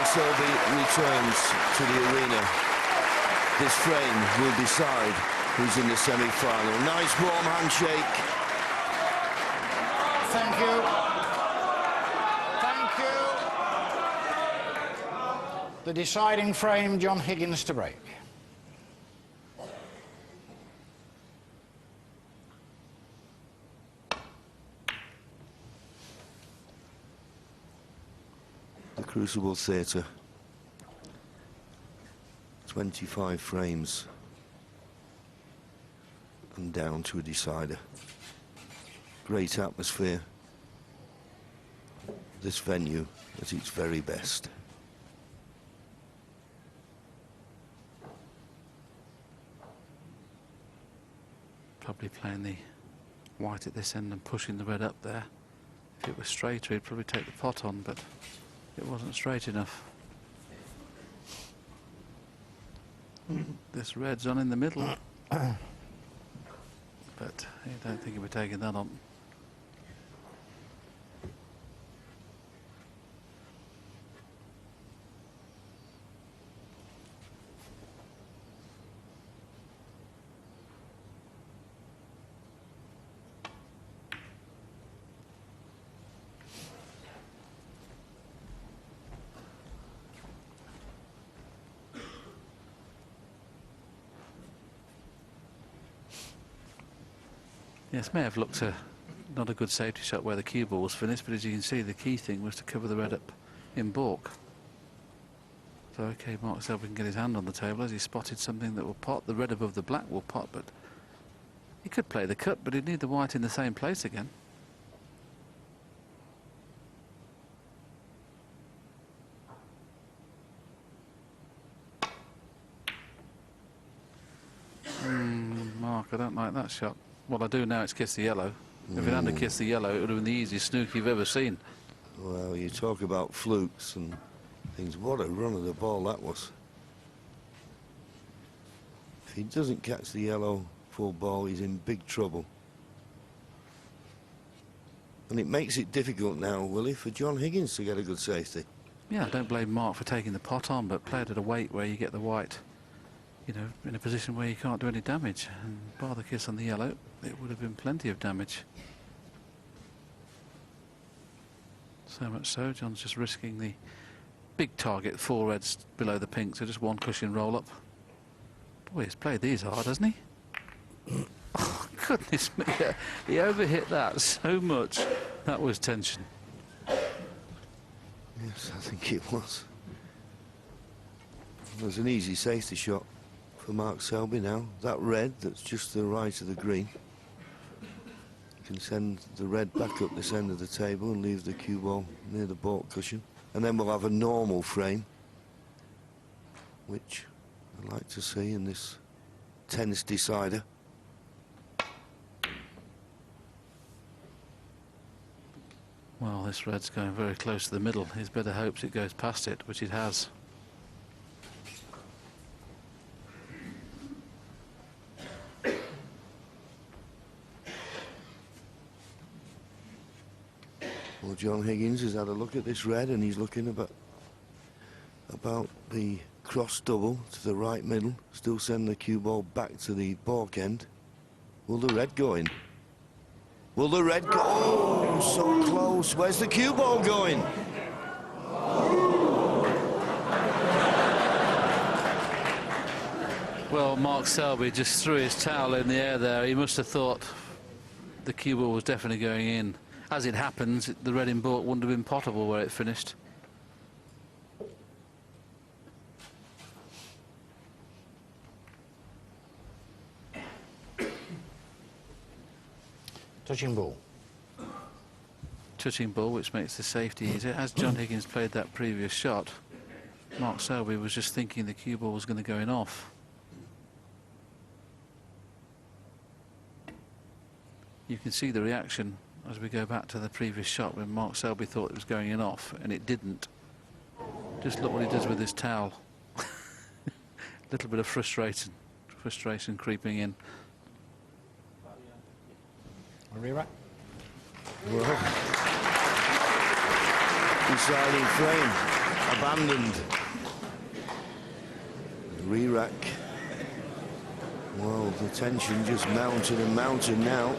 Selby returns to the arena. This frame will decide who's in the semi-final. Nice warm handshake. Thank you. Thank you. The deciding frame, John Higgins to break. The Crucible Theatre. 25 frames and down to a decider. Great atmosphere. This venue at its very best. Probably playing the white at this end and pushing the red up there. If it was straighter, he'd probably take the pot on, but it wasn't straight enough. This red's on in the middle, but I don't think he'll be taking that on. Yes, may have looked not a good safety shot where the cue ball was finished, but as you can see, the key thing was to cover the red up in baulk. So, okay, Mark Selby can get his hand on the table as he spotted something that will pot. The red above the black will pot, but he could play the cut, but he'd need the white in the same place again. Mark, I don't like that shot. Well, I do now. It's kissed the yellow. If it hadn't kissed the yellow, it would have been the easiest snooker you've ever seen. Well, you talk about flukes and things. What a run of the ball that was. If he doesn't catch the yellow full ball, he's in big trouble. And it makes it difficult now, Willie, for John Higgins to get a good safety. Yeah, I don't blame Mark for taking the pot on, but play it at a weight where you get the white, you know, in a position where you can't do any damage. And bar the kiss on the yellow, it would have been plenty of damage. So much so, John's just risking the big target, 4 reds below the pink, so just one cushion roll up. Boy, he's played these hard, hasn't he? Oh, goodness me, he overhit that so much. That was tension. Yes, I think it was. There's an easy safety shot for Mark Selby now. That red that's just to the right of the green. You can send the red back up this end of the table and leave the cue ball near the baulk cushion. And then we'll have a normal frame, which I'd like to see in this tense decider. Well, this red's going very close to the middle. He's better hopes it goes past it, which it has. Well, John Higgins has had a look at this red and he's looking about the cross double to the right middle. Still send the cue ball back to the baulk end. Will the red go in? Will the red go? Oh, so close. Where's the cue ball going? Well, Mark Selby just threw his towel in the air there. He must have thought the cue ball was definitely going in. As it happens, the red in baulk wouldn't have been potable where it finished. Touching ball. Touching ball, which makes the safety easier. As John Higgins played that previous shot, Mark Selby was just thinking the cue ball was going to go in off. You can see the reaction as we go back to the previous shot when Mark Selby thought it was going in off, and it didn't. Just look what he does with his towel. Little bit of frustration creeping in. Rewrite. Well, deciding frame. abandoned. Re-rack. Well, the tension just mounting and mounting now.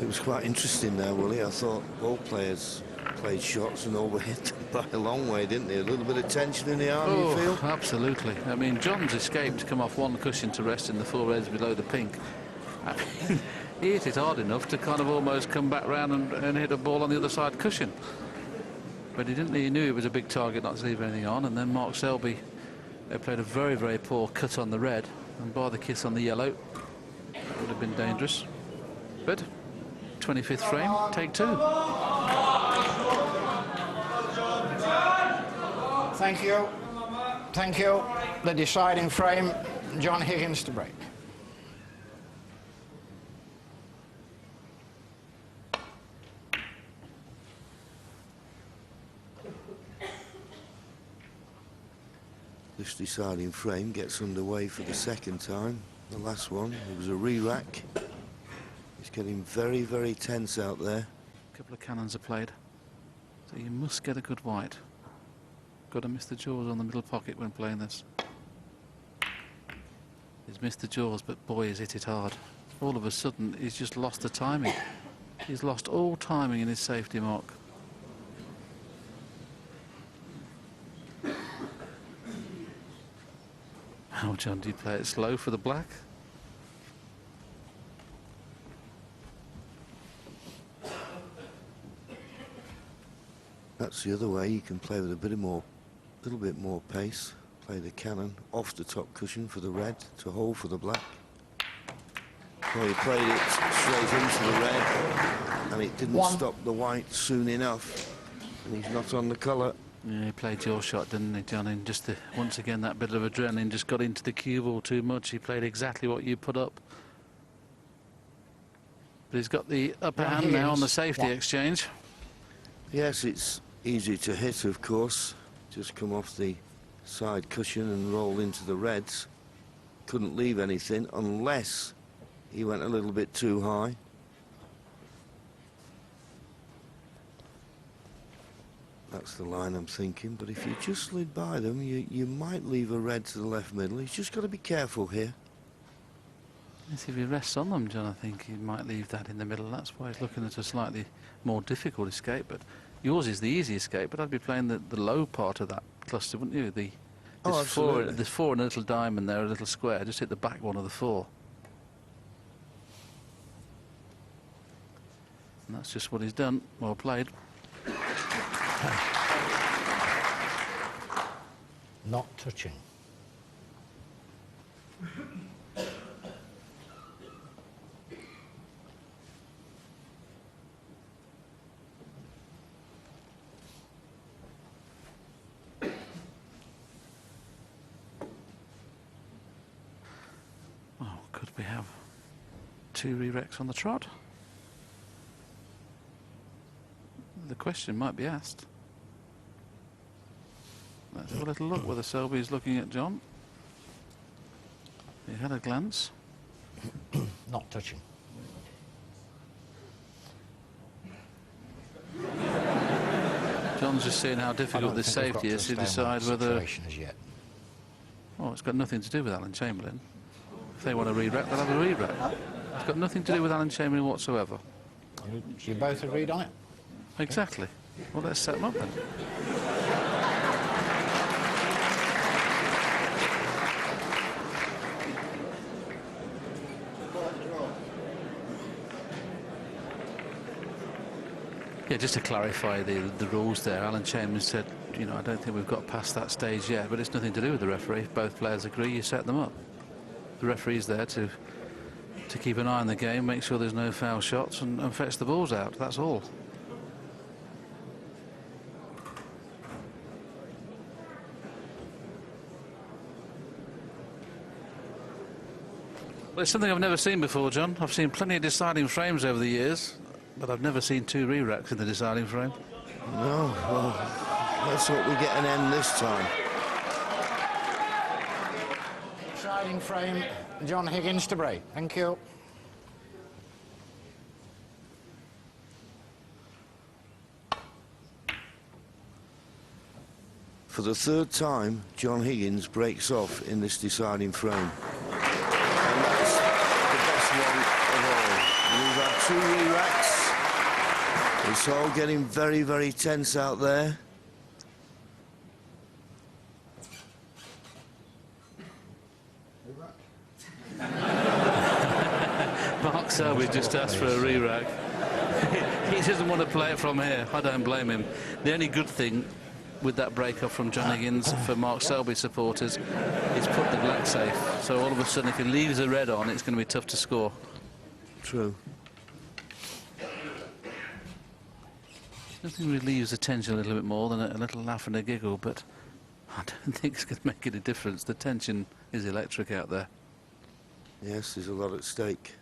It was quite interesting there, Willie. I thought both players played shots and overhit them by a long way, didn't they? A little bit of tension in the arm, you feel? Absolutely. I mean, John's escaped to come off one cushion to rest in the four reds below the pink. I mean, he hit it hard enough to kind of almost come back round and hit a ball on the other side cushion. But he didn't. He knew it was a big target not to leave anything on. And then Mark Selby played a very, very poor cut on the red. And bar the kiss on the yellow, that would have been dangerous. But 25th frame, take two. Thank you. Thank you. The deciding frame, John Higgins to break. This deciding frame gets underway for the second time. The last one, it was a re-rack. It's getting very, very tense out there. A couple of cannons are played. So you must get a good white. Got to miss the jaws on the middle pocket when playing this. He's missed the jaws, but boy, he's hit it hard. All of a sudden, he's just lost the timing. He's lost all timing in his safety mark. How, John, do you play it slow for the black? That's the other way. You can play with a little bit more pace. Play the cannon off the top cushion for the red to hold for the black. Well, he played it straight into the red, and it didn't stop the white soon enough. And he's not on the colour. Yeah, he played your shot, didn't he, John? And just once again, that bit of adrenaline just got into the cue ball too much. He played exactly what you put up. But he's got the upper hand now on the safety exchange. Yes, it's easy to hit, of course. Just come off the side cushion and roll into the reds. Couldn't leave anything unless he went a little bit too high. That's the line I'm thinking, but if you just slid by them, you might leave a red to the left middle. He's just got to be careful here. Yes, if he rests on them, John, I think he might leave that in the middle. That's why he's looking at a slightly more difficult escape. But yours is the easy escape, but I'd be playing the low part of that cluster, wouldn't you? There's four and a little diamond there, a little square. Just hit the back one of the four. And that's just what he's done. Well played. Not touching. Well, could we have two re-wrecks on the trot? The question might be asked. Let's have a little look whether Selby's looking at John. He had a glance. Not touching. John's just seeing how difficult this safety is to decide whether... As yet. Oh, it's got nothing to do with Alan Chamberlain. If they want a re-wreck, they'll have a re-wreck. It's got nothing to do with Alan Chamberlain whatsoever. You both agreed on it? Exactly. Well, let's set them up then. Yeah, just to clarify the rules there, Alan Chamberlain said, you know, I don't think we've got past that stage yet, but it's nothing to do with the referee. If both players agree, you set them up. The referee's there to keep an eye on the game, make sure there's no foul shots and fetch the balls out. That's all. Well, it's something I've never seen before, John. I've seen plenty of deciding frames over the years, but I've never seen two re-racks in the deciding frame. No, well, let's hope we get an end this time. Deciding frame, John Higgins to break. Thank you. For the third time, John Higgins breaks off in this deciding frame. And that's the best one of all. We've had 2 re-racks. It's all getting very, very tense out there. Mark Selby just asked for a re-rack. He doesn't want to play it from here. I don't blame him. The only good thing with that break-off from John Higgins for Mark Selby supporters is put the black safe. So all of a sudden, if he leaves the red on, it's going to be tough to score. True. Nothing relieves the tension a little bit more than a little laugh and a giggle, but I don't think it's going to make any difference. The tension is electric out there. Yes, there's a lot at stake.